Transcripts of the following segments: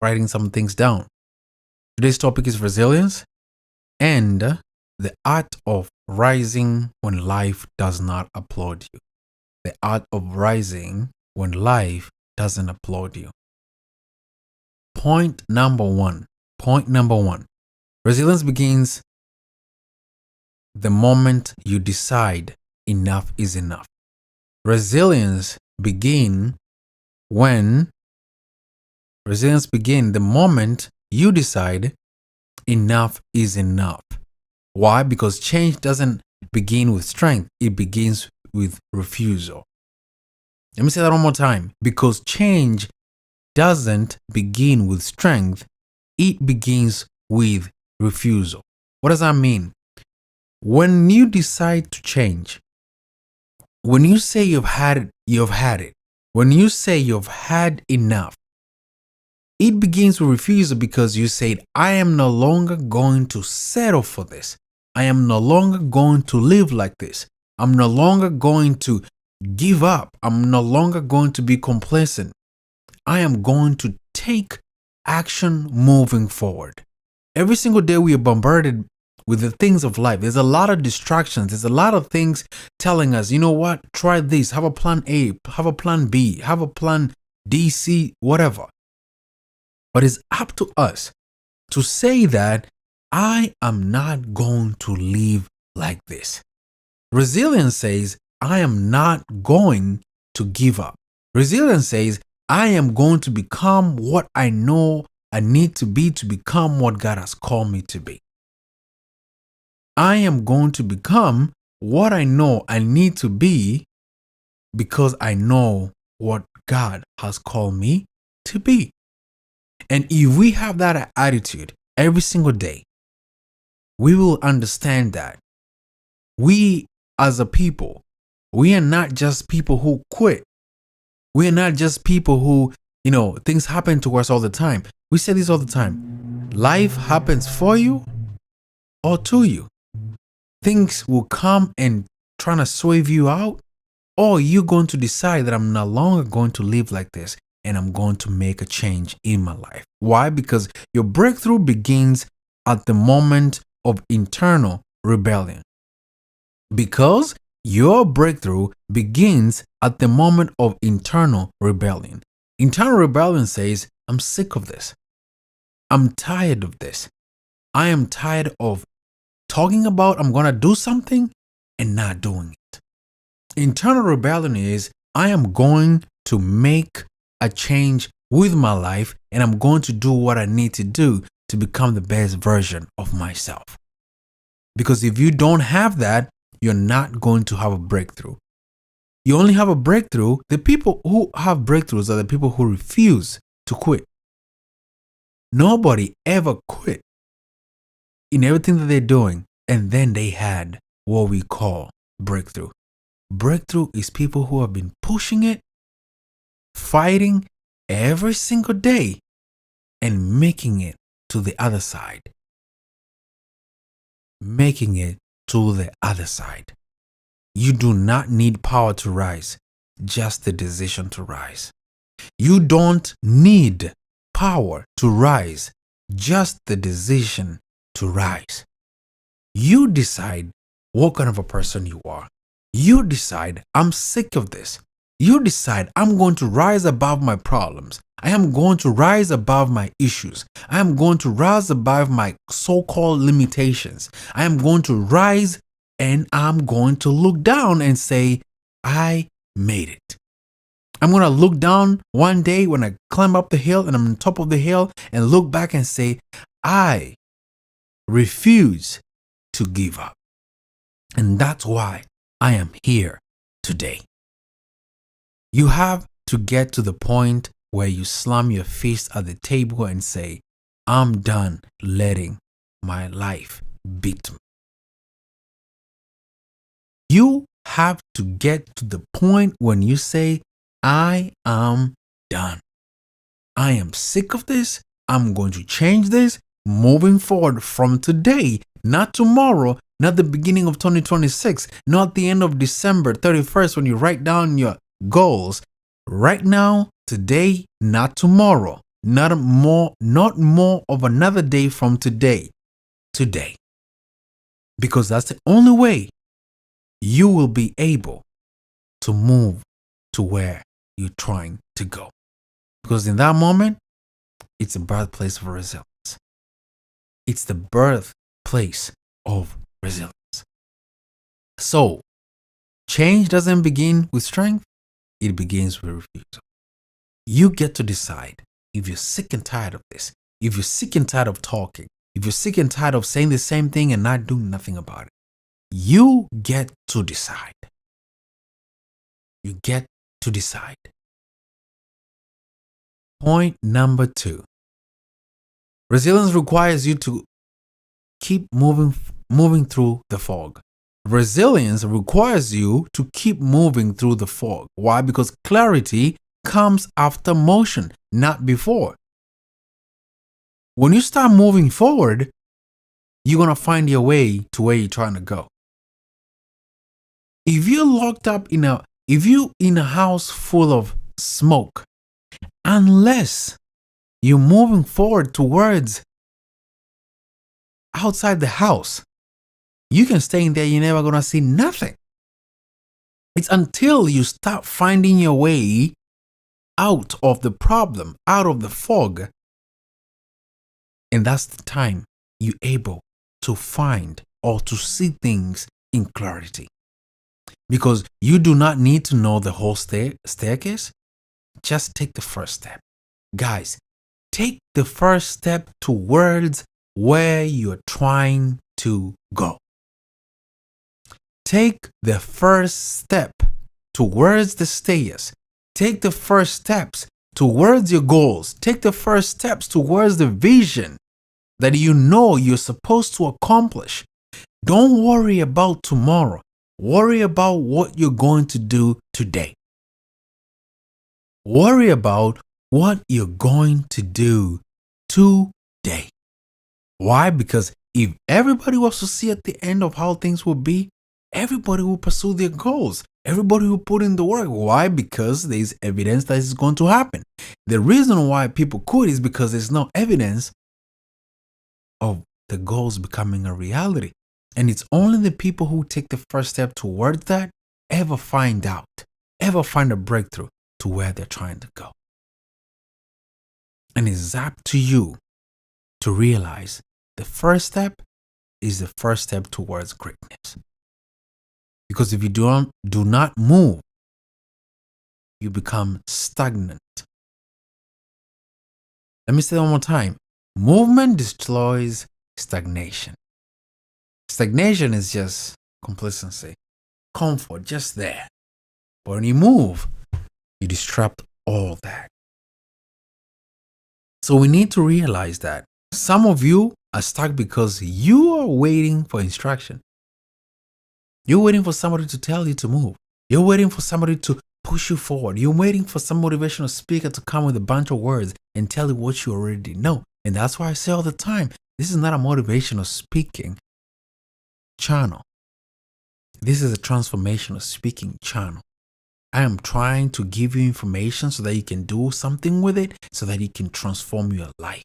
writing some things down. Today's topic is resilience and the art of rising when life does not applaud you. The art of rising when life doesn't applaud you. Point number one. Resilience begins the moment you decide enough is enough. Resilience begin the moment you decide enough is enough. Why? Because change doesn't begin with strength. It begins with refusal. Let me say that one more time. Because change doesn't begin with strength. It begins with refusal. What does that mean? When you decide to change, when you say you've had it, you've had it. When you say you've had enough, it begins with refusal because you said, I am no longer going to settle for this. I am no longer going to live like this. I'm no longer going to give up. I'm no longer going to be complacent. I am going to take action moving forward. Every single day we are bombarded with the things of life. There's a lot of distractions. There's a lot of things telling us, you know what, try this, have a plan A, have a plan B, have a plan D, C, whatever. But it's up to us to say that I am not going to live like this. Resilience says, I am not going to give up. Resilience says, I am going to become what I know I need to become what God has called me to be. I am going to become what I know I need to be because I know what God has called me to be. And if we have that attitude every single day, we will understand that we as a people, we are not just people who quit. We are not just people who, things happen to us all the time. We say this all the time. Life happens for you or to you. Things will come and trying to swerve you out, or you're going to decide that I'm no longer going to live like this and I'm going to make a change in my life. Why? Because your breakthrough begins at the moment of internal rebellion. Because your breakthrough begins at the moment of internal rebellion. Internal rebellion says, I'm sick of this. I'm tired of this. I am tired of talking about I'm going to do something and not doing it. Internal rebellion is I am going to make a change with my life and I'm going to do what I need to do to become the best version of myself. Because if you don't have that, you're not going to have a breakthrough. You only have a breakthrough. The people who have breakthroughs are the people who refuse to quit. Nobody ever quit in everything that they're doing, and then they had what we call breakthrough. Breakthrough is people who have been pushing it, fighting every single day, and making it to the other side. Making it to the other side. You do not need power to rise, just the decision to rise. You don't need power to rise, just the decision to rise. You decide what kind of a person you are. You decide, I'm sick of this. You decide, I'm going to rise above my problems. I am going to rise above my issues. I am going to rise above my so-called limitations. I am going to rise and I'm going to look down and say, I made it. I'm going to look down one day when I climb up the hill and I'm on top of the hill and look back and say, I refuse to give up. And that's why I am here today. You have to get to the point where you slam your fist at the table and say, I'm done letting my life beat me. You have to get to the point when you say, I am done. I am sick of this. I'm going to change this moving forward from today, not tomorrow, not the beginning of 2026, not the end of December 31st when you write down your goals. Right now, today, not tomorrow. not more of another day from today. Because that's the only way you will be able to move to where you're trying to go. Because in that moment, it's the birthplace of resilience. It's the birthplace of resilience. So, change doesn't begin with strength, it begins with refusal. You get to decide if you're sick and tired of this, if you're sick and tired of talking, if you're sick and tired of saying the same thing and not doing nothing about it. You get to decide. You get to decide. Point number 2. Resilience requires you to keep moving through the fog. Resilience requires you to keep moving through the fog. Why? Because clarity comes after motion, not before. When you start moving forward, you're going to find your way to where you're trying to go. If you're locked up if you're in a house full of smoke, unless you're moving forward towards outside the house, you can stay in there, you're never going to see nothing. It's until you start finding your way out of the problem, out of the fog, and that's the time you're able to find or to see things in clarity. Because you do not need to know the whole staircase. Just take the first step. Guys, take the first step towards where you're trying to go. Take the first step towards the stairs. Take the first steps towards your goals. Take the first steps towards the vision that you know you're supposed to accomplish. Don't worry about tomorrow. Worry about what you're going to do today. Worry about what you're going to do today. Why? Because if everybody was to see at the end of how things will be, everybody will pursue their goals. Everybody will put in the work. Why? Because there's evidence that it's going to happen. The reason why people quit is because there's no evidence of the goals becoming a reality. And it's only the people who take the first step towards that ever find a breakthrough to where they're trying to go. And it's up to you to realize the first step is the first step towards greatness. Because if you do not move, you become stagnant. Let me say it one more time. Movement destroys stagnation. Stagnation is just complacency, comfort, just there. But when you move, you disrupt all that. So we need to realize that some of you are stuck because you are waiting for instruction. You're waiting for somebody to tell you to move. You're waiting for somebody to push you forward. You're waiting for some motivational speaker to come with a bunch of words and tell you what you already know. And that's why I say all the time, this is not a motivational speaking channel. This is a transformational speaking channel. I am trying to give you information so that you can do something with it, so that it can transform your life.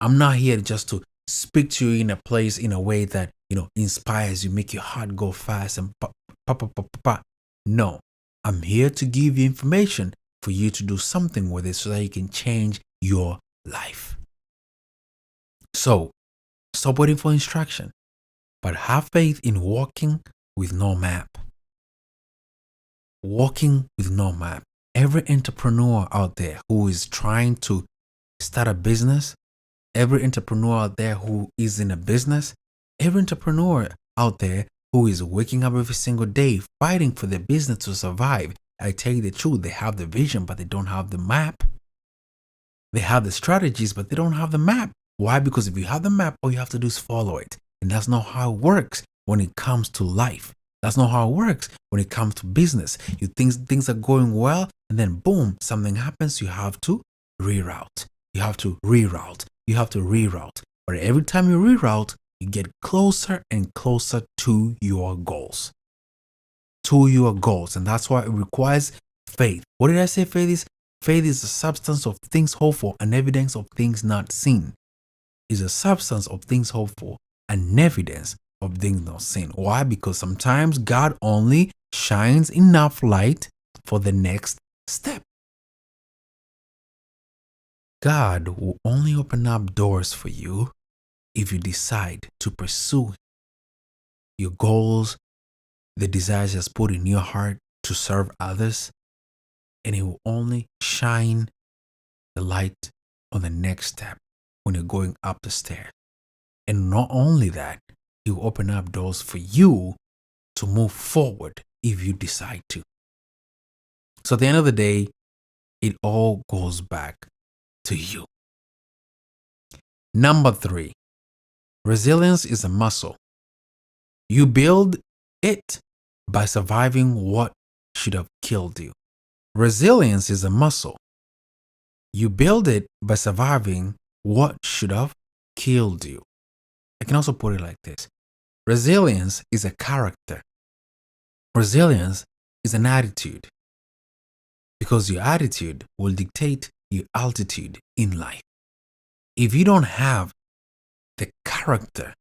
I'm not here just to speak to you in a place in a way that, inspires you, make your heart go fast and pop. No, I'm here to give you information for you to do something with it so that you can change your life. So, stop waiting for instruction, but have faith in walking with no map. Walking with no map. Every entrepreneur out there who is trying to start a business, every entrepreneur out there who is in a business, every entrepreneur out there who is waking up every single day fighting for their business to survive, I tell you the truth, they have the vision, but they don't have the map. They have the strategies, but they don't have the map. Why? Because if you have the map, all you have to do is follow it. And that's not how it works when it comes to life. That's not how it works when it comes to business. You think things are going well, and then boom, something happens. You have to reroute. You have to reroute. You have to reroute. But every time you reroute, you get closer and closer to your goals. To your goals. And that's why it requires faith. What did I say faith is? Faith is the substance of things hoped for and evidence of things not seen. Is a substance of things hoped for and evidence of things not seen. Why? Because sometimes God only shines enough light for the next step. God will only open up doors for you if you decide to pursue your goals, the desires He has put in your heart to serve others, and He will only shine the light on the next step when you're going up the stairs. And not only that, He will open up doors for you to move forward if you decide to. So at the end of the day, it all goes back to you. Number 3, resilience is a muscle. You build it by surviving what should have killed you. Resilience is a muscle. You build it by surviving what should have killed you. I can also put it like this. Resilience is a character. Resilience is an attitude. Because your attitude will dictate your altitude in life. If you don't have the character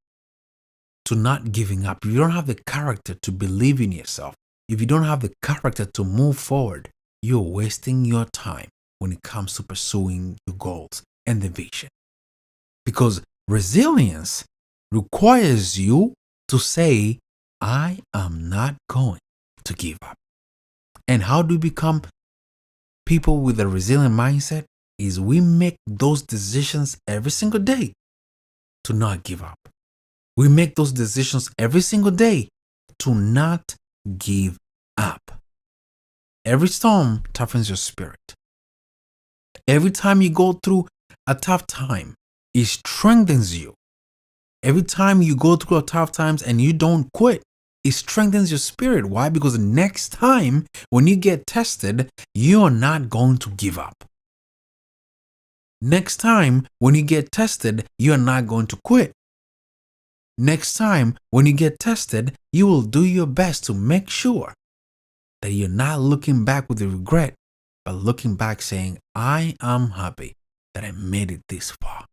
to not giving up, if you don't have the character to believe in yourself, if you don't have the character to move forward, you're wasting your time when it comes to pursuing your goals and the vision. Because resilience requires you to say, I am not going to give up. And how do we become people with a resilient mindset? Is we make those decisions every single day to not give up. We make those decisions every single day to not give up. Every storm toughens your spirit. Every time you go through a tough time, it strengthens you. Every time you go through a tough times and you don't quit, it strengthens your spirit. Why? Because next time when you get tested, you are not going to give up. Next time when you get tested, you are not going to quit. Next time when you get tested, you will do your best to make sure that you're not looking back with regret, but looking back saying, I am happy that I made it this far.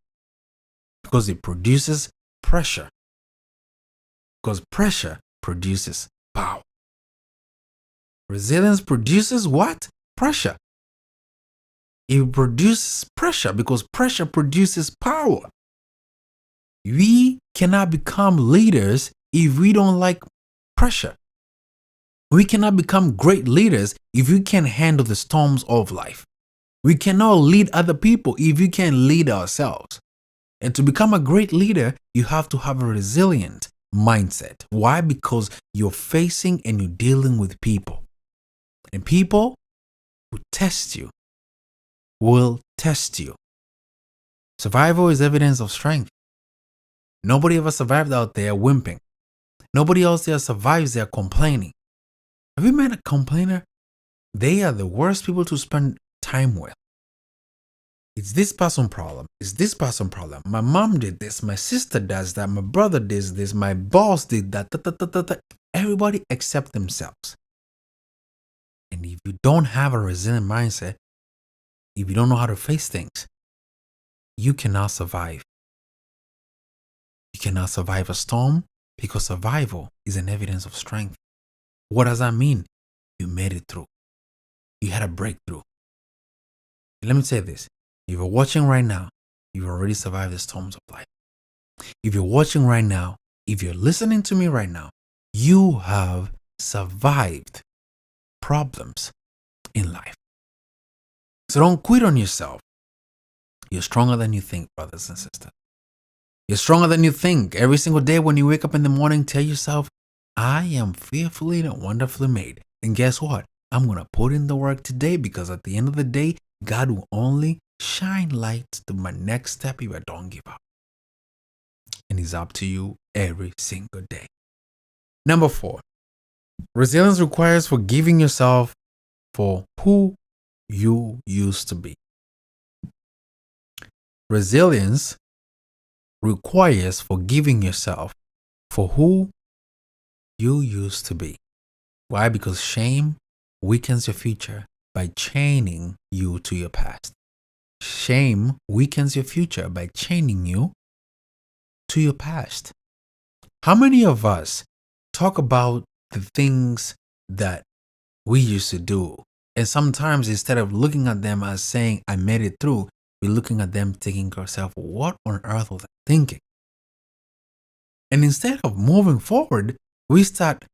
Because it produces pressure. Because pressure produces power. Resilience produces what? Pressure. It produces pressure because pressure produces power. We cannot become leaders if we don't like pressure. We cannot become great leaders if we can't handle the storms of life. We cannot lead other people if we can't lead ourselves. And to become a great leader, you have to have a resilient mindset. Why? Because you're facing and you're dealing with people. And people will test you. Survival is evidence of strength. Nobody ever survived out there whimpering. Nobody else there survives there complaining. Have you met a complainer? They are the worst people to spend time with. It's this person's problem. It's this person's problem. My mom did this. My sister does that. My brother does this. My boss did that. Everybody except themselves. And if you don't have a resilient mindset, if you don't know how to face things, you cannot survive. You cannot survive a storm because survival is an evidence of strength. What does that mean? You made it through. You had a breakthrough. Let me say this. If you're watching right now, you've already survived the storms of life. If you're watching right now, if you're listening to me right now, you have survived problems in life. So don't quit on yourself. You're stronger than you think, brothers and sisters. You're stronger than you think. Every single day when you wake up in the morning, tell yourself, I am fearfully and wonderfully made. And guess what? I'm going to put in the work today because at the end of the day, God will only shine light to my next step if I don't give up. And it's up to you every single day. Number 4, resilience requires forgiving yourself for who you used to be. Resilience requires forgiving yourself for who you used to be. Why? Because shame weakens your future, by chaining you to your past. Shame weakens your future by chaining you to your past. How many of us talk about the things that we used to do? And sometimes instead of looking at them as saying, I made it through, we're looking at them thinking to ourselves, what on earth was I thinking? And instead of moving forward, we start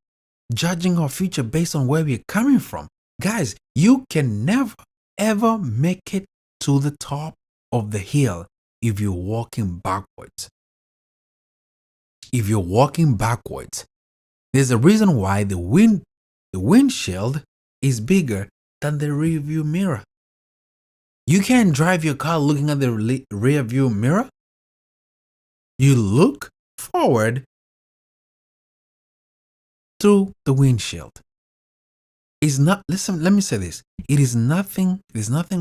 judging our future based on where we're coming from. Guys, you can never, ever make it to the top of the hill if you're walking backwards. If you're walking backwards, there's a reason why the windshield is bigger than the rear view mirror. You can't drive your car looking at the rear view mirror. You look forward through the windshield. It's not, listen, let me say this. There's nothing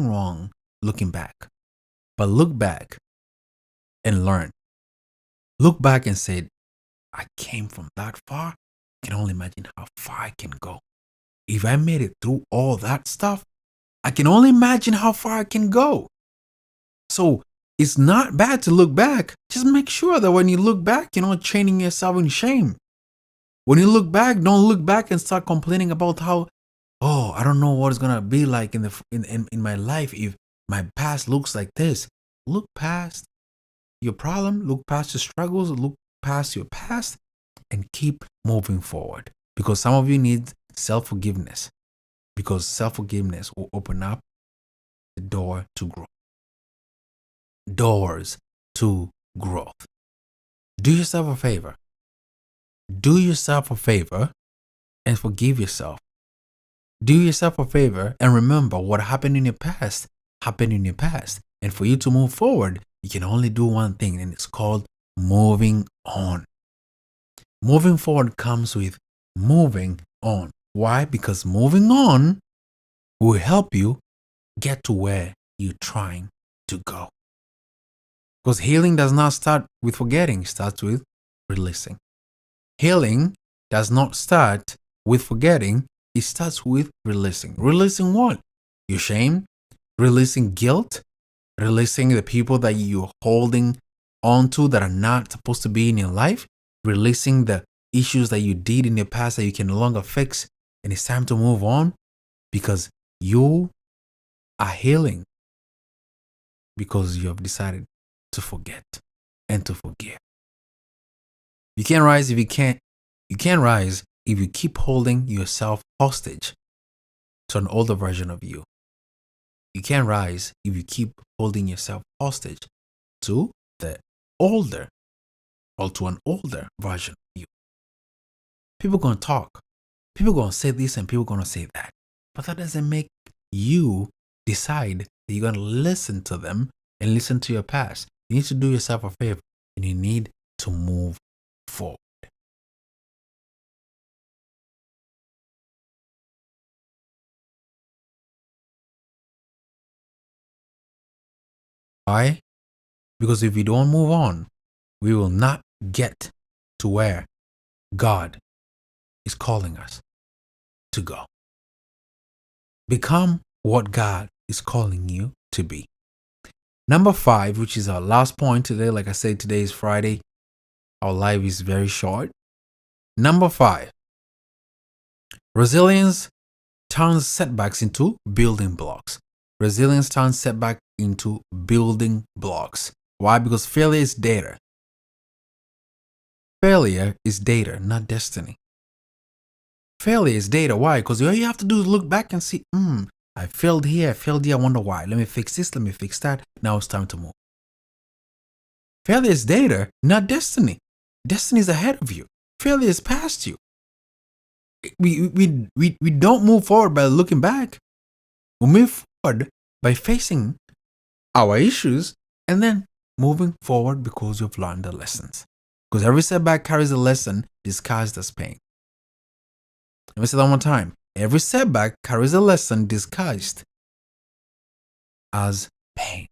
wrong looking back. But look back and learn. Look back and say, I came from that far. I can only imagine how far I can go. If I made it through all that stuff, I can only imagine how far I can go. So it's not bad to look back. Just make sure that when you look back, you're not chaining yourself in shame. When you look back, don't look back and start complaining about how, oh, I don't know what it's gonna be like in my life if my past looks like this. Look past your problem, look past your struggles, look past your past, and keep moving forward. Because some of you need self-forgiveness. Because self-forgiveness will open up the door to growth. Doors to growth. Do yourself a favor. Do yourself a favor and forgive yourself. Do yourself a favor and remember what happened in your past happened in your past. And for you to move forward, you can only do one thing, and it's called moving on. Moving forward comes with moving on. Why? Because moving on will help you get to where you're trying to go. Because healing does not start with forgetting, it starts with releasing. Healing does not start with forgetting, it starts with releasing. Releasing what? Your shame, releasing guilt, releasing the people that you're holding on to that are not supposed to be in your life, releasing the issues that you did in the past that you can no longer fix, and it's time to move on because you are healing because you have decided to forget and to forgive. You can't rise if you can't rise if you keep holding yourself hostage to an older version of you. You can't rise if you keep holding yourself hostage to the older or to an older version of you. People are going to talk. People are going to say this and people are going to say that. But that doesn't make you decide that you're going to listen to them and listen to your past. You need to do yourself a favor and you need to move forward. Why? Because if we don't move on, we will not get to where God is calling us to go. Become what God is calling you to be. Number 5, which is our last point today. Like I said, today is Friday. Our life is very short. Number 5, resilience turns setbacks into building blocks. Resilience turns setback into building blocks. Why? Because failure is data. Failure is data, not destiny. Failure is data. Why? Because all you have to do is look back and see, I failed here, I wonder why. Let me fix this, let me fix that. Now it's time to move. Failure is data, not destiny. Destiny is ahead of you. Failure is past you. We don't move forward by looking back. We move forward by facing our issues and then moving forward because you've learned the lessons. Because every setback carries a lesson disguised as pain. Let me say that one more time. Every setback carries a lesson disguised as pain.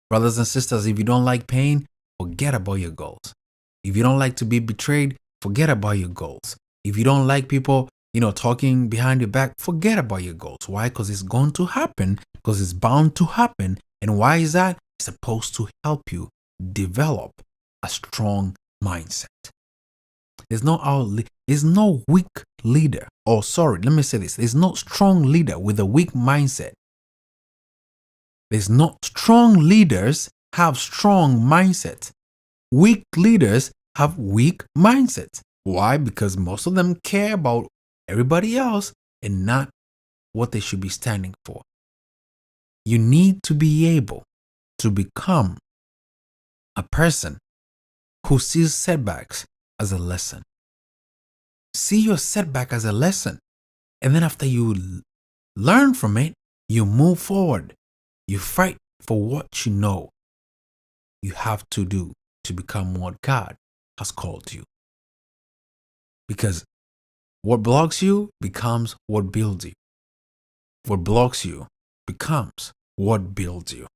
Brothers and sisters, if you don't like pain, forget about your goals. If you don't like to be betrayed, forget about your goals. If you don't like people talking behind your back, forget about your goals. Why? Because it's going to happen, because it's bound to happen. And why is that? It's supposed to help you develop a strong mindset. There's no weak leader. Oh, sorry, let me say this. There's no strong leader with a weak mindset. There's not strong leaders have strong mindsets. Weak leaders have weak mindsets. Why? Because most of them care about everybody else and not what they should be standing for. You need to be able to become a person who sees setbacks as a lesson. See your setback as a lesson. And then after you learn from it, you move forward. You fight for what you know you have to do to become what God has called you. Because what blocks you becomes what builds you. What blocks you becomes what builds you.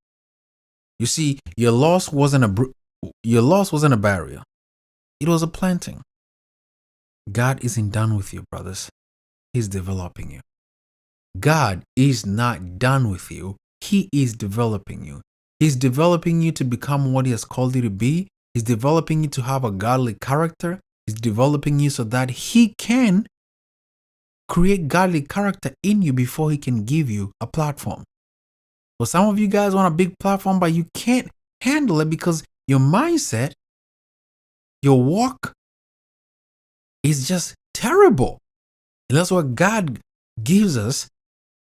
You see, your loss wasn't a barrier. It was a planting. God isn't done with you, brothers. He's developing you. God is not done with you. He is developing you. He's developing you to become what He has called you to be. He's developing you to have a godly character. He's developing you so that He can create godly character in you before He can give you a platform. Well, some of you guys want a big platform, but you can't handle it because your mindset, your walk is just terrible. And that's why God gives us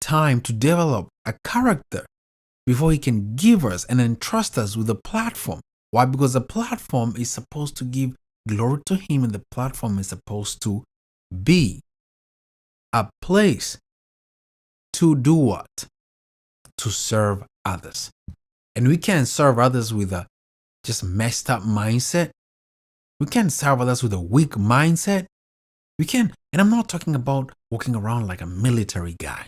time to develop a character before He can give us and entrust us with a platform. Why? Because the platform is supposed to give glory to Him, and the platform is supposed to be a place to do what? To serve others. And we can't serve others with a just messed up mindset. We can't serve others with a weak mindset. We can't. And I'm not talking about walking around like a military guy.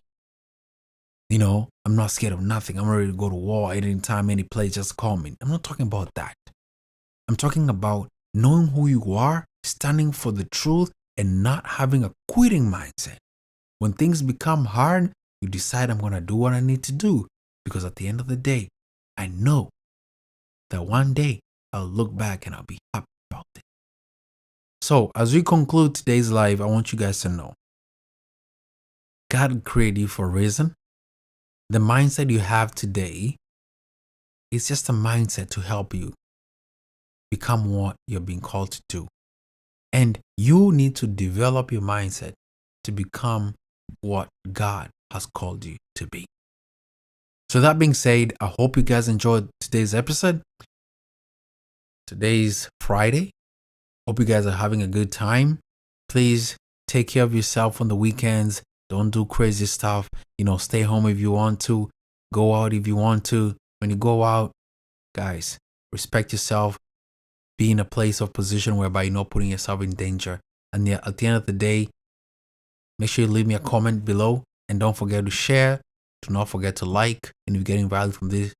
I'm not scared of nothing. I'm ready to go to war at any time, any place, just call me. I'm not talking about that. I'm talking about knowing who you are, standing for the truth, and not having a quitting mindset. When things become hard, you decide, I'm going to do what I need to do. Because at the end of the day, I know that one day I'll look back and I'll be happy about it. So as we conclude today's live, I want you guys to know God created you for a reason. The mindset you have today is just a mindset to help you become what you're being called to do. And you need to develop your mindset to become what God has called you to be. So that being said, I hope you guys enjoyed today's episode. Today's Friday. Hope you guys are having a good time. Please take care of yourself on the weekends. Don't do crazy stuff. Stay home if you want to. Go out if you want to. When you go out, guys, respect yourself. Be in a place of position whereby you're not putting yourself in danger. And at the end of the day, make sure you leave me a comment below. And don't forget to share. Do not forget to like. And if you're getting value from this,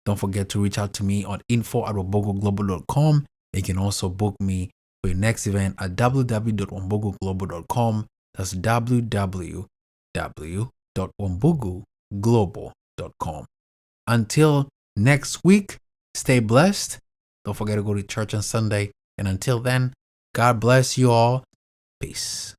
don't forget to reach out to me on info@wambogoglobal.com. You can also book me for your next event at www.wambogoglobal.com. That's www.wambogoglobal.com. Until next week, stay blessed. Don't forget to go to church on Sunday. And until then, God bless you all. Peace.